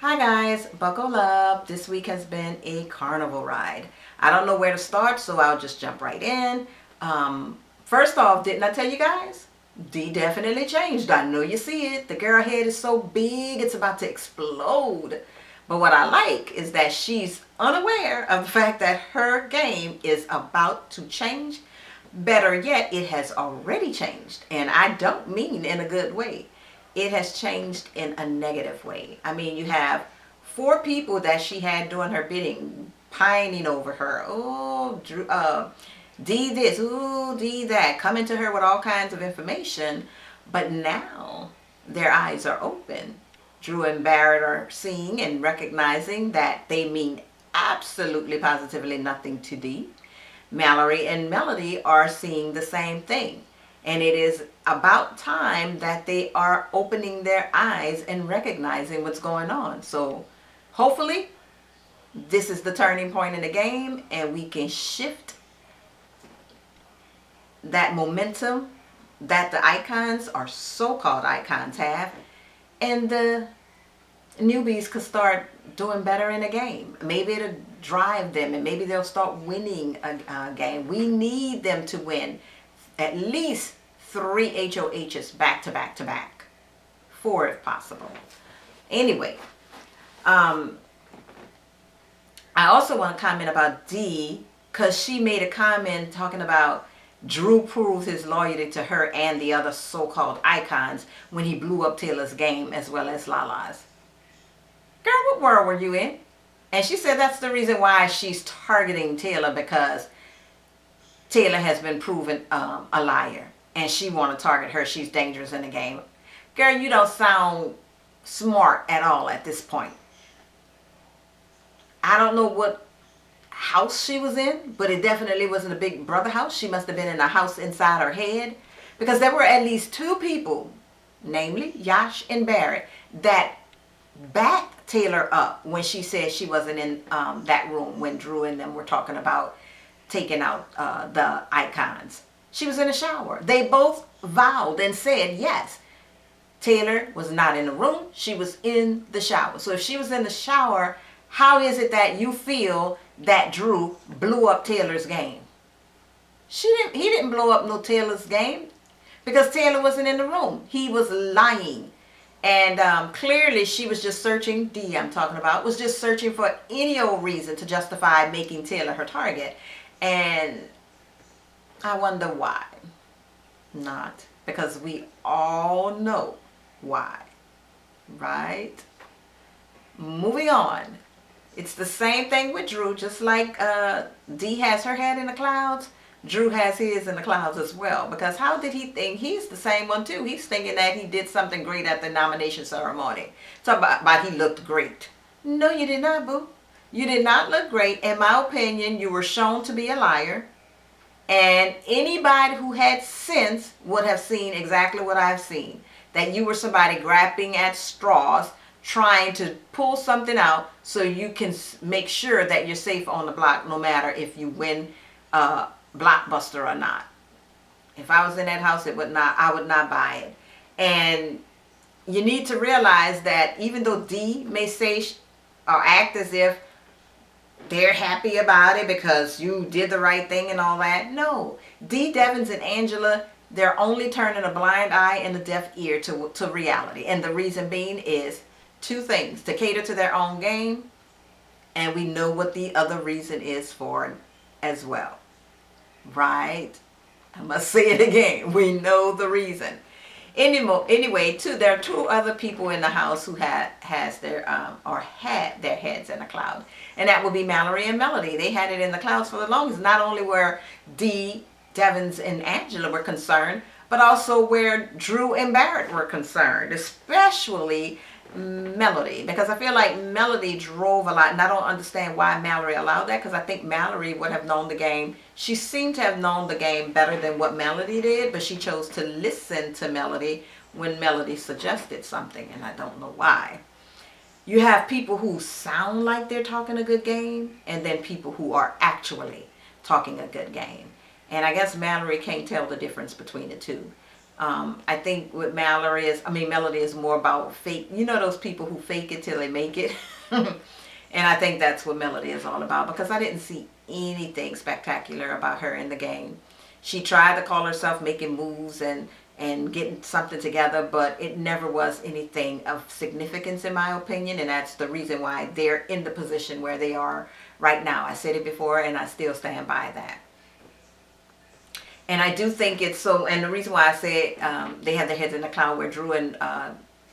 Hi guys, buckle up. This week has been a carnival ride. I don't know where to start, so I'll just jump right in. First off, didn't I tell you guys? Dee definitely changed. I know you see it. The girl head is so big, it's about to explode. But what I like is that she's unaware of the fact that her game is about to change. Better yet, it has already changed. And I don't mean in a good way. It has changed in a negative way. I mean, you have 4 people that she had doing her bidding, pining over her. Oh, D this, ooh, D that, coming to her with all kinds of information. But now their eyes are open. Drew and Barrett are seeing and recognizing that they mean absolutely positively nothing to D. Mallory and Melody are seeing the same thing. And it is about time that they are opening their eyes and recognizing what's going on. So hopefully this is the turning point in the game and we can shift that momentum that the icons, or so-called icons, have, and the newbies could start doing better in a game. Maybe it'll drive them and maybe they'll start winning a game. We need them to win at least 3 HOHs back to back to back. 4 if possible. Anyway, I also want to comment about Dee, because she made a comment talking about Drew proved his loyalty to her and the other so-called icons when he blew up Taylor's game as well as Lala's. Girl, what world were you in? And she said that's the reason why she's targeting Taylor, because Taylor has been proven a liar. And she want to target her. She's dangerous in the game. Girl, you don't sound smart at all at this point. I don't know what house she was in, but it definitely wasn't a Big Brother house. She must have been in a house inside her head, because there were at least 2 people, namely Yash and Barrett, that backed Taylor up when she said she wasn't in that room when Drew and them were talking about taking out the icons. She was in the shower. They both vowed and said yes. Taylor was not in the room. She was in the shower. So if she was in the shower, how is it that you feel that Drew blew up Taylor's game? He didn't blow up no Taylor's game, because Taylor wasn't in the room. He was lying. And clearly she was just searching, Dee I'm talking about, was just searching for any old reason to justify making Taylor her target. And I wonder why. Not because we all know why, right? Moving on. It's the same thing with Drew. Just like Dee has her head in the clouds, Drew has his in the clouds as well. Because how did he think? He's the same one too. He's thinking that he did something great at the nomination ceremony. Talk about he looked great. No, you did not, boo. You did not look great. In my opinion, you were shown to be a liar. And anybody who had sense would have seen exactly what I've seen. That you were somebody grabbing at straws, trying to pull something out so you can make sure that you're safe on the block, no matter if you win Blockbuster or not. If I was in that house, I would not buy it. And you need to realize that even though Dee may say or act as if they're happy about it because you did the right thing and all that. No. Dee, Devins, and Angela, they're only turning a blind eye and a deaf ear to reality. And the reason being is 2 things. To cater to their own game. And we know what the other reason is for as well. Right? I must say it again. We know the reason. Anyway, there are 2 other people in the house who had their heads in the cloud, and that would be Mallory and Melody. They had it in the clouds for the longest. Not only where Dee, Devins, and Angela were concerned, but also where Drew and Barrett were concerned, especially Melody, because I feel like Melody drove a lot, and I don't understand why Mallory allowed that, because I think Mallory would have known the game. She seemed to have known the game better than what Melody did, but she chose to listen to Melody when Melody suggested something, and I don't know why. You have people who sound like they're talking a good game, and then people who are actually talking a good game. And I guess Mallory can't tell the difference between the 2. I think with Mallory Melody is more about fake. You know those people who fake it till they make it? And I think that's what Melody is all about, because I didn't see anything spectacular about her in the game. She tried to call herself making moves and getting something together, but it never was anything of significance in my opinion, and that's the reason why they're in the position where they are right now. I said it before and I still stand by that. And I do think it's so, and the reason why I say they have their heads in the cloud where Drew and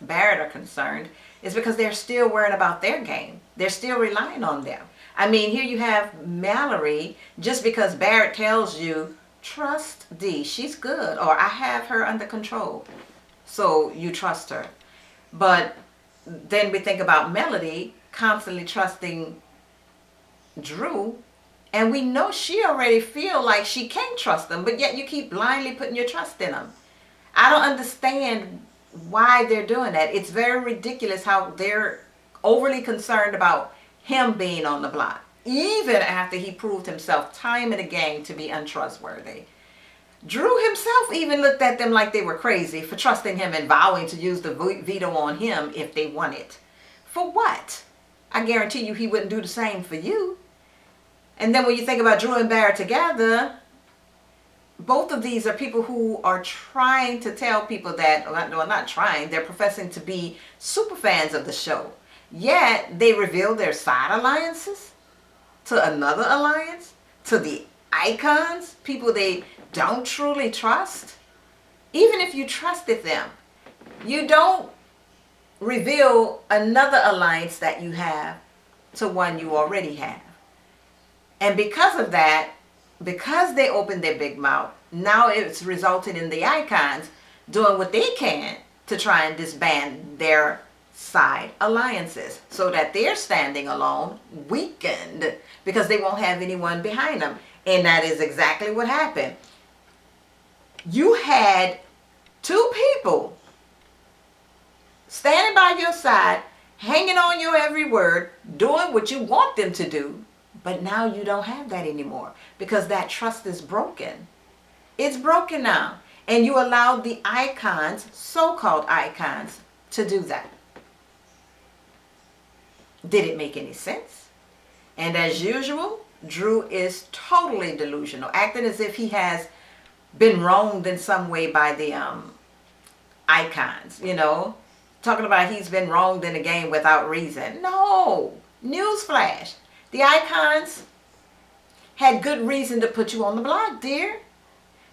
Barrett are concerned is because they're still worrying about their game. They're still relying on them. I mean, here you have Mallory, just because Barrett tells you, trust Dee, she's good, or I have her under control, so you trust her. But then we think about Melody constantly trusting Drew, and we know she already feel like she can't trust them, but yet you keep blindly putting your trust in them. I don't understand why they're doing that. It's very ridiculous how they're overly concerned about him being on the block, even after he proved himself time and again to be untrustworthy. Drew himself even looked at them like they were crazy for trusting him and vowing to use the veto on him if they won it. For what? I guarantee you he wouldn't do the same for you. And then when you think about Drew and Barrett together, both of these are people who are trying to tell people that, well, not trying, they're professing to be super fans of the show. Yet they reveal their side alliances to another alliance, to the icons, people they don't truly trust. Even if you trusted them, you don't reveal another alliance that you have to one you already have. And because of that, because they opened their big mouth, now it's resulted in the icons doing what they can to try and disband their side alliances so that they're standing alone, weakened, because they won't have anyone behind them. And that is exactly what happened. You had two people standing by your side, hanging on your every word, doing what you want them to do, but now you don't have that anymore because that trust is broken. It's broken now. And you allowed the icons, so-called icons, to do that. Did it make any sense? And as usual, Drew is totally delusional, acting as if he has been wronged in some way by the icons, you know, talking about he's been wronged in the game without reason. No, newsflash. The icons had good reason to put you on the block, dear.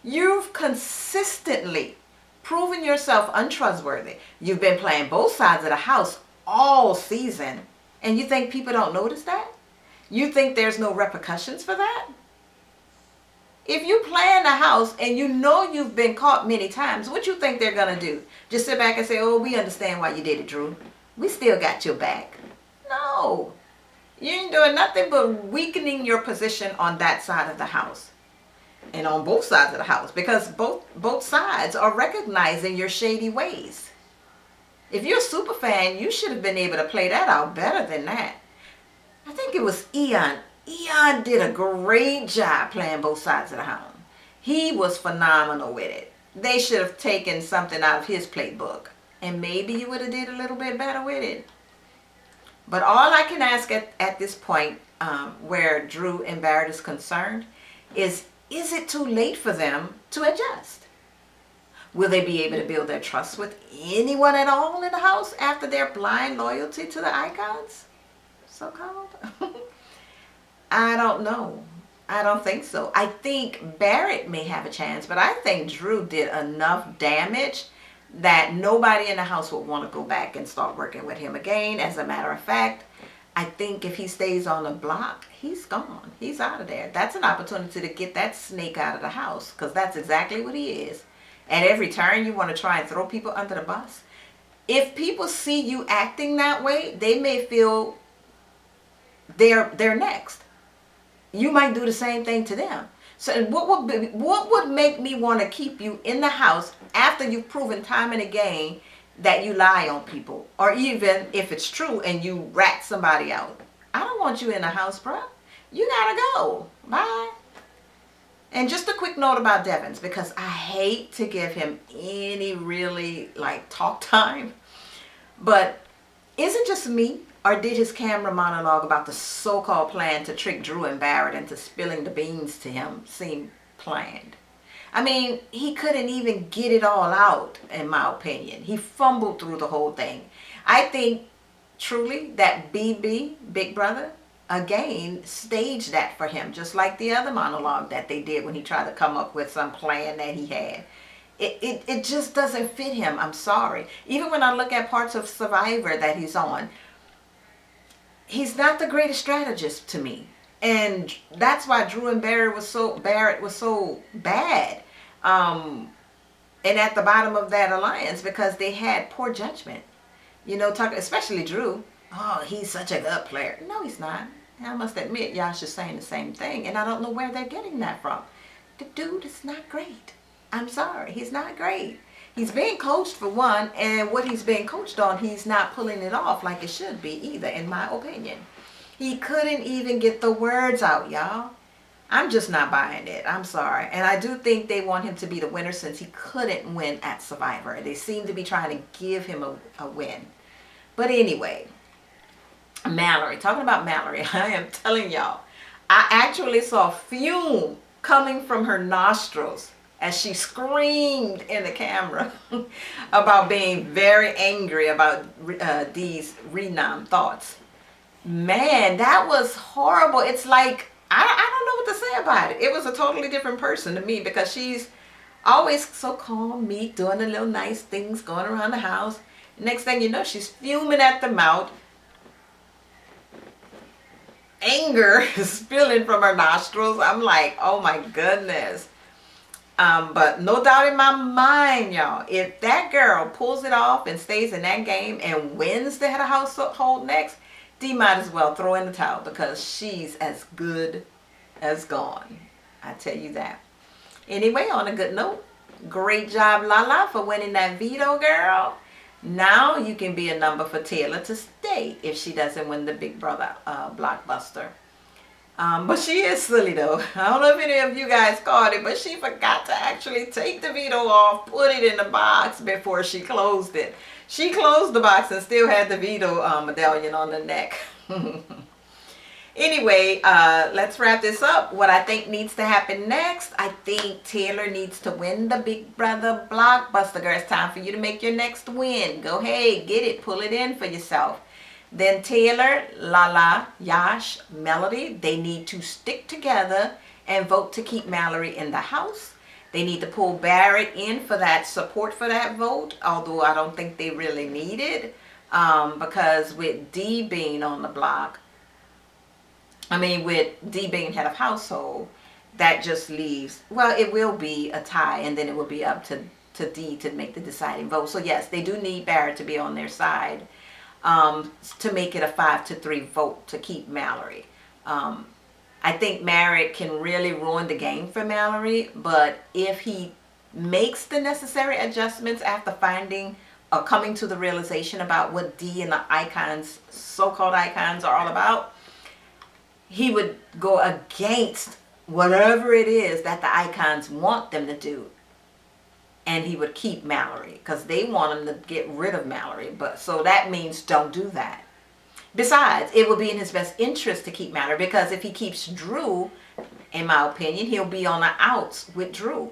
You've consistently proven yourself untrustworthy. You've been playing both sides of the house all season, and you think people don't notice that? You think there's no repercussions for that? If you play in the house and you know you've been caught many times, what you think they're going to do? Just sit back and say, oh, we understand why you did it, Drew. We still got your back. No. You ain't doing nothing but weakening your position on that side of the house. And on both sides of the house. Because both sides are recognizing your shady ways. If you're a super fan, you should have been able to play that out better than that. I think it was Eon. Eon did a great job playing both sides of the house. He was phenomenal with it. They should have taken something out of his playbook. And maybe he would have did a little bit better with it. But all I can ask at this point, where Drew and Barrett is concerned, is it too late for them to adjust? Will they be able to build their trust with anyone at all in the house after their blind loyalty to the icons? So-called? I don't know. I don't think so. I think Barrett may have a chance, but I think Drew did enough damage that nobody in the house would want to go back and start working with him again. As a matter of fact, I think if he stays on the block, he's gone. He's out of there. That's an opportunity to get that snake out of the house, because that's exactly what he is. At every turn, you want to try and throw people under the bus. If people see you acting that way, they may feel they're next. You might do the same thing to them. So what would make me want to keep you in the house after you've proven time and again that you lie on people, or even if it's true and you rat somebody out? I don't want you in the house, bro. You gotta go. Bye. And just a quick note about Devins, because I hate to give him any really like talk time, but is it just me, or did his camera monologue about the so-called plan to trick Drew and Barrett into spilling the beans to him seem planned? I mean, he couldn't even get it all out, in my opinion. He fumbled through the whole thing. I think, truly, that Big Brother, again, staged that for him, just like the other monologue that they did when he tried to come up with some plan that he had. It just doesn't fit him. I'm sorry. Even when I look at parts of Survivor that he's on, he's not the greatest strategist to me. And that's why Drew and Barrett was so bad. And at the bottom of that alliance, because they had poor judgment. You know, especially Drew. Oh, he's such a good player. No, he's not. I must admit, y'all should saying the same thing. And I don't know where they're getting that from. The dude is not great. I'm sorry. He's not great. He's being coached for one, and what he's being coached on, he's not pulling it off like it should be either, in my opinion. He couldn't even get the words out, y'all. I'm just not buying it. I'm sorry. And I do think they want him to be the winner since he couldn't win at Survivor. They seem to be trying to give him a win. But anyway, Mallory. Talking about Mallory, I am telling y'all, I actually saw fume coming from her nostrils as she screamed in the camera about being very angry about these Renom thoughts. Man, that was horrible. It's like, I don't know what to say about it. It was a totally different person to me, because she's always so calm, meek, doing the little nice things, going around the house. Next thing you know, she's fuming at the mouth. Anger spilling from her nostrils. I'm like, oh my goodness. But no doubt in my mind, y'all, if that girl pulls it off and stays in that game and wins the head of household next, Dee might as well throw in the towel, because she's as good as gone. I tell you that. Anyway, on a good note, great job, Lala, for winning that veto, girl. Now you can be a number for Taylor to stay if she doesn't win the Big Brother blockbuster. But she is silly though. I don't know if any of you guys caught it, but she forgot to actually take the veto off, put it in the box before she closed it. She closed the box and still had the veto medallion on the neck. Anyway, let's wrap this up. What I think needs to happen next, I think Taylor needs to win the Big Brother blockbuster. Girl, it's time for you to make your next win. Go ahead, get it, pull it in for yourself. Then Taylor, Lala, Yash, Melody, they need to stick together and vote to keep Mallory in the house. They need to pull Barrett in for that support for that vote, although I don't think they really need it, because with Dee being on the block, with Dee being head of household, that just leaves, well, it will be a tie, and then it will be up to Dee to make the deciding vote. So yes, they do need Barrett to be on their side, to make it a 5-3 vote to keep Mallory. I think Barrett can really ruin the game for Mallory, but if he makes the necessary adjustments after finding or coming to the realization about what Dee and the icons, so-called icons, are all about, he would go against whatever it is that the icons want them to do. And he would keep Mallory, because they want him to get rid of Mallory. But so that means don't do that. Besides, it would be in his best interest to keep Mallory, because if he keeps Drew, in my opinion, he'll be on the outs with Drew.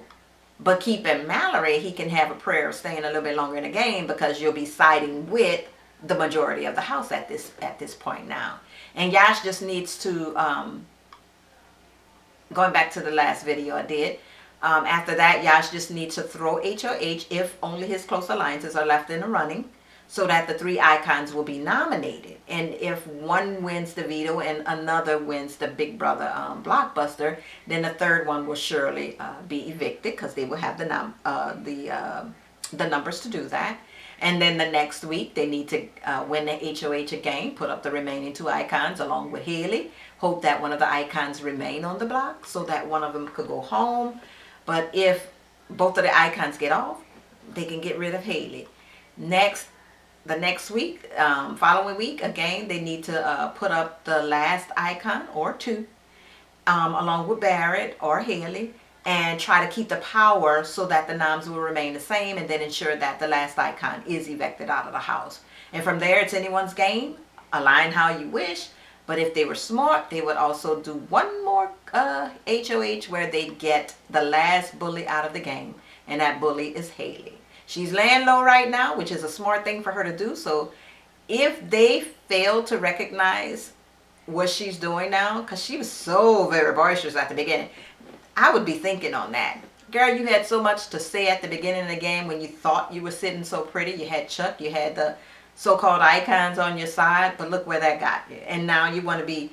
But keeping Mallory, he can have a prayer of staying a little bit longer in the game, because you'll be siding with the majority of the house at this point now. And Yash just needs to, going back to the last video I did, after that, Yash just needs to throw HOH if only his close alliances are left in the running, so that the 3 icons will be nominated. And if one wins the veto and another wins the Big Brother blockbuster, then the third one will surely be evicted, because they will have the numbers to do that. And then the next week, they need to win the HOH again, put up the remaining 2 icons along with Haley. Hope that one of the icons remain on the block so that one of them could go home. But if both of the icons get off, they can get rid of Haley. The next week, following week, again, they need to put up the last icon or 2, along with Barrett or Haley. and try to keep the power so that the noms will remain the same, and then ensure that the last icon is evicted out of the house. And from there, it's anyone's game. Align how you wish. But if they were smart, they would also do one more HOH where they get the last bully out of the game. And that bully is Haley. She's laying low right now, which is a smart thing for her to do. So if they fail to recognize what she's doing now, because she was so very boisterous at the beginning, I would be thinking on that. Girl, you had so much to say at the beginning of the game when you thought you were sitting so pretty. You had Chuck, you had the so-called icons on your side, but look where that got you. And now you want to be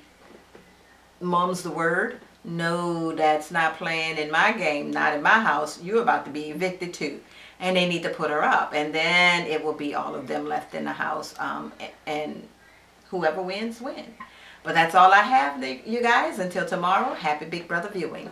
mum's the word. No, that's not playing in my game, not in my house. You're about to be evicted too. And they need to put her up. And then it will be all of them left in the house. And whoever wins, win. But that's all I have, you guys. Until tomorrow, happy Big Brother viewing.